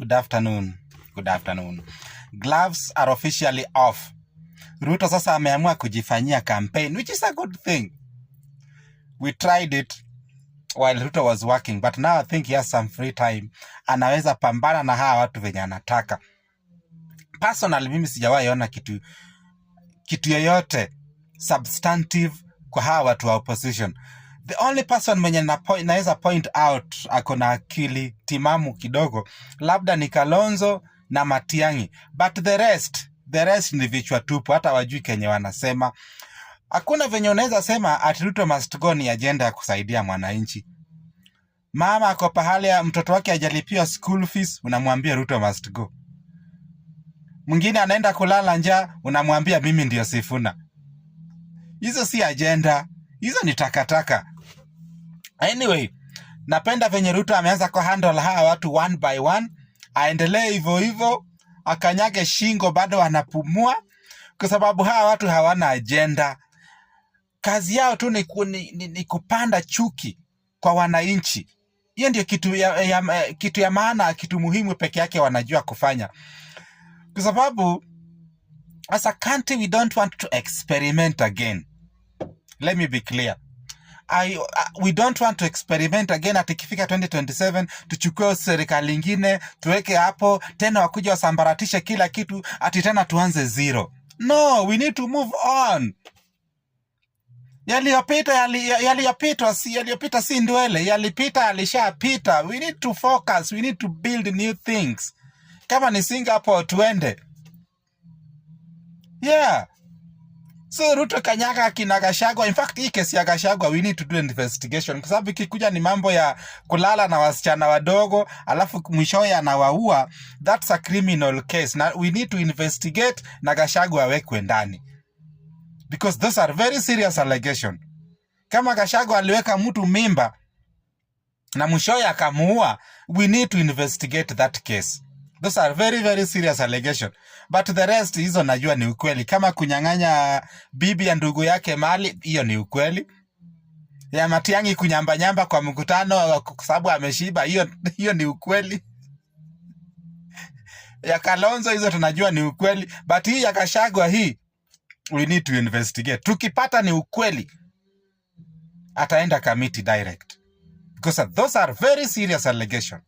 Good afternoon. Good afternoon. Gloves are officially off. Ruto sasa ameamua kujifanyia campaign, which is a good thing. We tried it while Ruto was working, but now I think he has some free time. Anaweza pambana na hawa watu venye anataka. Personally, mimi sijawahi ona kitu yoyote substantive kwa hawa watu wa opposition. The only person mwenye naweza point out ako na akili timamu kidogo labda ni Kalonzo na Matiang'i, but the rest ni vichwa tupu, hata wajui kenye wanasema. Hakuna venye unaweza sema ati Ruto must go ni agenda ya kusaidia mwananchi. Mama ako pahali ya mtoto wake hajalipiwa school fees, unamwambia Ruto must go. Mwingine anaenda kulala njaa, unamwambia mimi ndio Sifuna. Hizo si agenda, hizo ni takataka. Anyway, napenda venye Ruto ameanza kwa handle hawa watu one by one. Aendelee hivyo hivyo, akanyage shingo bado wanapumua, kwa sababu hawa watu hawana agenda. Kazi yao tu ni kupanda chuki kwa wananchi. Hiyo ndio kitu ya maana, kitu muhimu peke yake wanajua kufanya. Kwa sababu as a country we don't want to experiment again. Let me be clear. We don't want to experiment again. Atikifika 2027 tuchukue serikali nyingine tuweke hapo tena wakuja wasambaratishe kila kitu ati tena tuanze zero. No, we need to move on. Yaliyopita si ndwele, yalipita alishapita. We need to focus, we need to build new things. Kama ni Singapore tuende. Yeah. So Ruto kanyaga kina Gachagua. In fact, hii kesi ya Gachagua we need to do an investigation. Kwa sababu ikikuja ni mambo ya kulala na wasichana wadogo, alafu mwishowe anawaua, that's a criminal case. Now we need to investigate na Gachagua awekwe ndani. Because those are very serious allegations. Kama Gachagua aliweka mtu mimba na mwishowe akamuua, we need to investigate that case. Those are very, very serious allegations. But the rest, hizo najua ni ukweli. Kama kunyang'anya bibi ya ndugu yake mali, hiyo ni ukweli. Ya Matiang'i kunyamba kwa mkutano kwa sababu ameshiba, hiyo ni ukweli. Ya Kalonzo hizo tunajua ni ukweli. But hii ya Gachagua hii, we need to investigate. Tukipata ni ukweli, ataenda committee direct. Because those are very serious allegations.